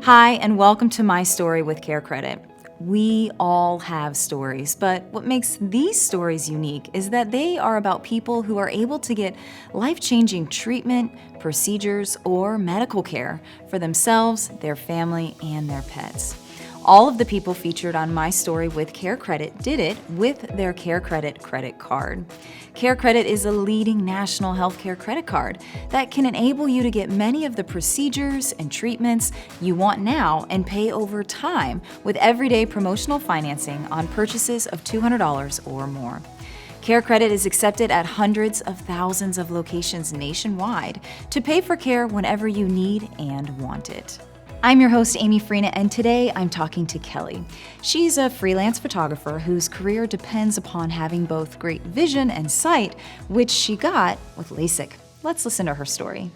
Hi, and welcome to My Story with CareCredit. We all have stories, but what makes these stories unique is that they are about people who are able to get life-changing treatment, procedures, or medical care for themselves, their family, and their pets. All of the people featured on My Story with CareCredit did it with their CareCredit credit card. CareCredit is a leading national healthcare credit card that can enable you to get many of the procedures and treatments you want now and pay over time with everyday promotional financing on purchases of $200 or more. CareCredit is accepted at hundreds of thousands of locations nationwide to pay for care whenever you need and want it. I'm your host, Amy Freena, and today I'm talking to Kelly. She's a freelance photographer whose career depends upon having both great vision and sight, which she got with Lasik. Let's listen to her story.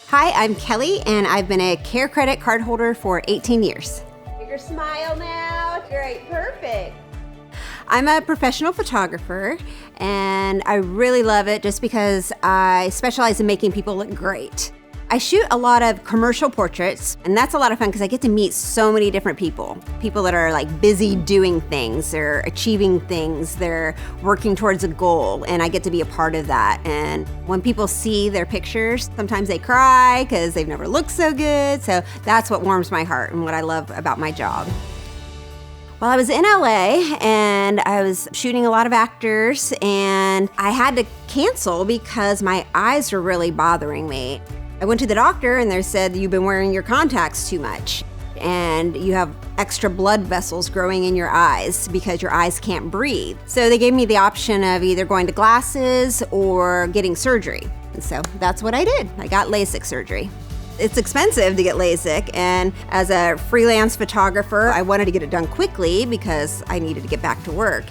Hi, I'm Kelly, and I've been a CareCredit card holder for 18 years. Bigger smile now. Great, perfect. I'm a professional photographer, and I really love it just because I specialize in making people look great. I shoot a lot of commercial portraits, and that's a lot of fun because I get to meet so many different people. People that are like busy doing things, they're achieving things, they're working towards a goal, and I get to be a part of that. And when people see their pictures, sometimes they cry because they've never looked so good. So that's what warms my heart and what I love about my job. Well, I was in LA and I was shooting a lot of actors, and I had to cancel because my eyes were really bothering me. I went to the doctor and they said, you've been wearing your contacts too much and you have extra blood vessels growing in your eyes because your eyes can't breathe. So they gave me the option of either going to glasses or getting surgery. And so that's what I did. I got LASIK surgery. It's expensive to get LASIK, and as a freelance photographer, I wanted to get it done quickly because I needed to get back to work.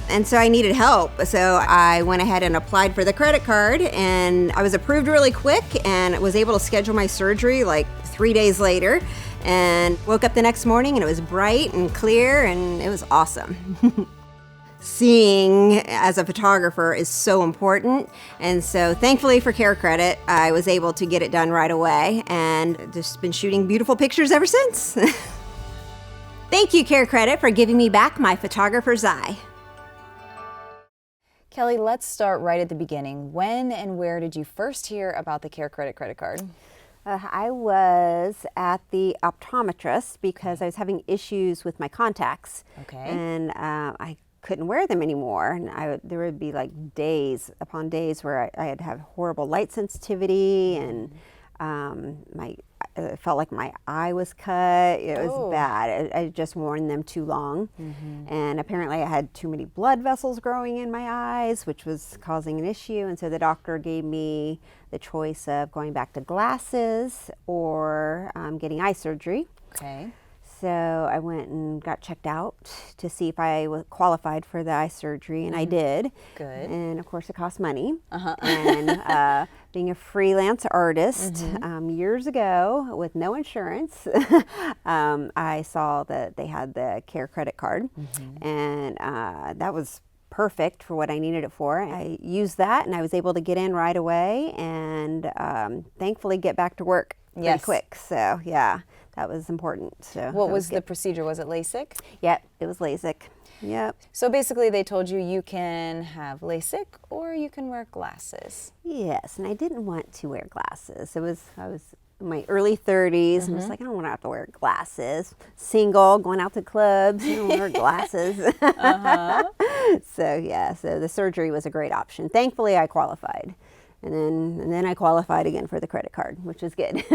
And so I needed help. So I went ahead and applied for the credit card, and I was approved really quick and was able to schedule my surgery like 3 days later, and woke up the next morning and it was bright and clear and it was awesome. Seeing as a photographer is so important, and so thankfully for CareCredit, I was able to get it done right away and just been shooting beautiful pictures ever since. Thank you, CareCredit, for giving me back my photographer's eye. Kelly, let's start right at the beginning. When and where did you first hear about the CareCredit credit card? I was at the optometrist because I was having issues with my contacts. Okay. And I couldn't wear them anymore. And there would be like days upon days where I'd have horrible light sensitivity, and it felt like my eye was cut. It was bad. I just worn them too long. And apparently I had too many blood vessels growing in my eyes, which was causing an issue. And so the doctor gave me the choice of going back to glasses or getting eye surgery. Okay. So I went and got checked out to see if I was qualified for the eye surgery, and I did. Good. And of course it cost money. And being a freelance artist, years ago with no insurance, I saw that they had the CareCredit card, and that was perfect for what I needed it for. I used that and I was able to get in right away and thankfully get back to work pretty quick. So yeah. That was important. So what was the procedure? Was it LASIK? Yep, it was LASIK. Yep. So basically they told you you can have LASIK or you can wear glasses. Yes, and I didn't want to wear glasses. I was in my early 30s. I'm just like, I don't want to have to wear glasses. Single, going out to clubs, I don't wear glasses. So yeah, so the surgery was a great option. Thankfully I qualified. And then I qualified again for the credit card, which is good.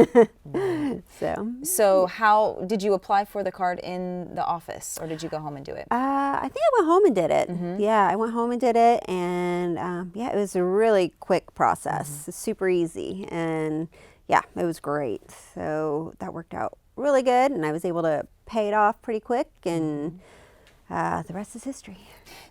So how did you apply for the card in the office, or did you go home and do it? I think I went home and did it. Yeah, I went home and did it, and yeah, it was a really quick process, super easy, and yeah, it was great. So that worked out really good, and I was able to pay it off pretty quick, and The rest is history.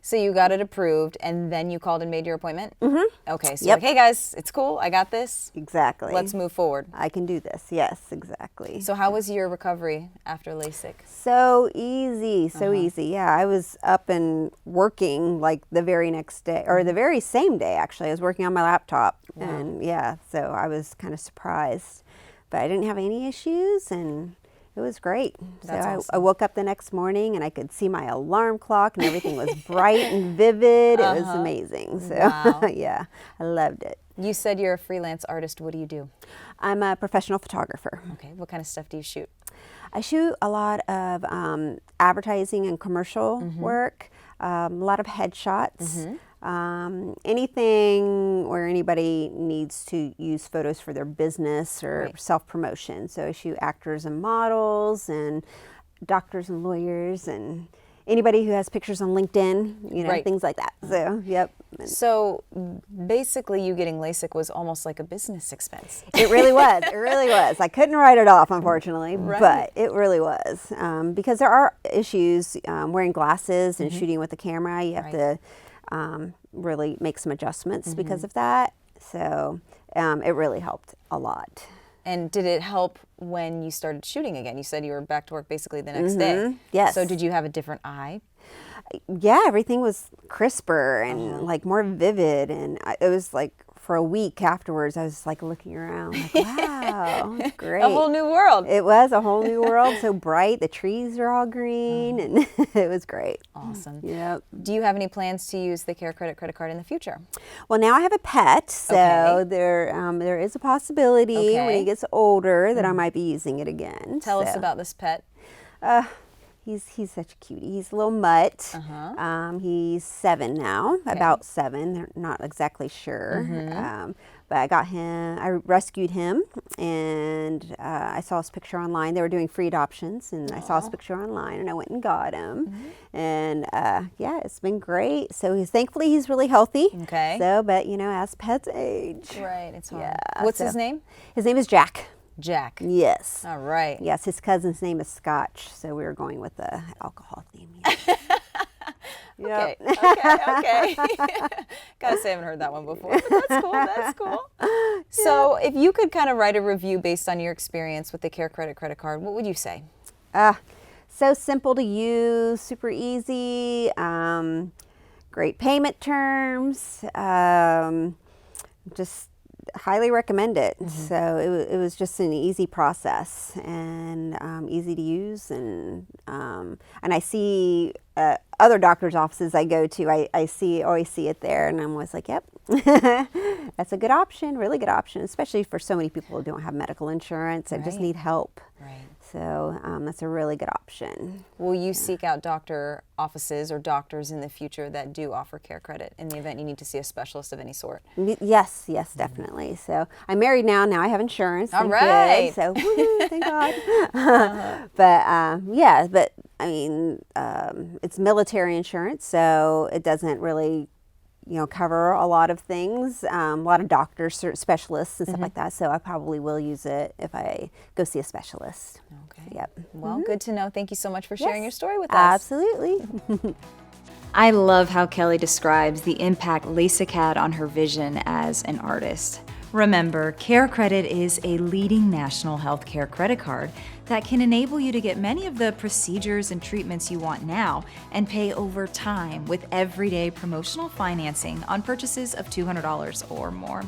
So you got it approved, and then you called and made your appointment? Mm-hmm. Okay, so Yep. you're like, hey guys, it's cool, I got this. Exactly. Let's move forward. I can do this. Yes, exactly. So how was your recovery after LASIK? So easy, so easy. Yeah, I was up and working like the very next day, or the very same day actually. I was working on my laptop, and yeah, so I was kind of surprised, but I didn't have any issues, and it was great. That's so awesome. I woke up the next morning and I could see my alarm clock and everything was bright and vivid. It was amazing. So Wow. yeah, I loved it. You said you're a freelance artist. What do you do? I'm a professional photographer. Okay, what kind of stuff do you shoot? I shoot a lot of advertising and commercial work, a lot of headshots, anything where anybody needs to use photos for their business or self-promotion. So I shoot actors and models and doctors and lawyers and anybody who has pictures on LinkedIn, you know, things like that. So, yep. So basically you getting LASIK was almost like a business expense. It really was. It really was. I couldn't write it off, unfortunately, but it really was. Because there are issues wearing glasses and shooting with the camera. You have to really make some adjustments because of that. So it really helped a lot. And did it help when you started shooting again? You said you were back to work basically the next day. Yes. So did you have a different eye? Yeah, everything was crisper and like more vivid, and it was like for a week afterwards I was like looking around like, wow, that's great. A whole new world. It was a whole new world, so bright, the trees are all green, and it was great. Awesome. Yep. Do you have any plans to use the CareCredit credit card in the future? Well, now I have a pet, so there is a possibility when he gets older that I might be using it again. Tell us about this pet. He's such a cutie. He's a little mutt. He's 7 now, about 7. They're not exactly sure. But I got him, I rescued him, and I saw his picture online. They were doing free adoptions, and I saw his picture online, and I went and got him. And yeah, it's been great. So thankfully he's really healthy. Okay. So, but you know, as pets age. Right, it's hard. Yeah, What's his name? His name is Jack. Jack. Yes. All right. Yes, his cousin's name is Scotch, so we were going with the alcohol theme. Okay. Okay. Gotta say, I haven't heard that one before. But that's cool. That's cool. So, if you could kind of write a review based on your experience with the CareCredit credit card, what would you say? So simple to use, super easy, great payment terms, just highly recommend it. So it was just an easy process and easy to use, and I see other doctors' offices I go to, I always see it there, and I'm always like, yep, that's a good option, really good option, especially for so many people who don't have medical insurance and just need help. Right. So that's a really good option. Will you seek out doctor offices or doctors in the future that do offer CareCredit in the event you need to see a specialist of any sort? Yes, definitely. So I'm married now. Now I have insurance. All right. So woo-hoo, thank God. But yeah, but I mean, it's military insurance, so it doesn't really, you know, cover a lot of things, a lot of doctors, specialists and stuff like that. So I probably will use it if I go see a specialist. Okay. So, yep. Well, good to know. Thank you so much for sharing your story with us. Absolutely. I love how Kelly describes the impact LASIK had on her vision as an artist. Remember, CareCredit is a leading national healthcare credit card that can enable you to get many of the procedures and treatments you want now and pay over time with everyday promotional financing on purchases of $200 or more.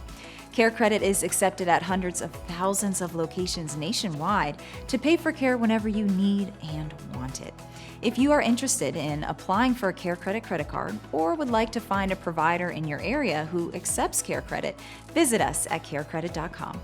CareCredit is accepted at hundreds of thousands of locations nationwide to pay for care whenever you need and want it. If you are interested in applying for a CareCredit credit card or would like to find a provider in your area who accepts CareCredit, visit us at carecredit.com.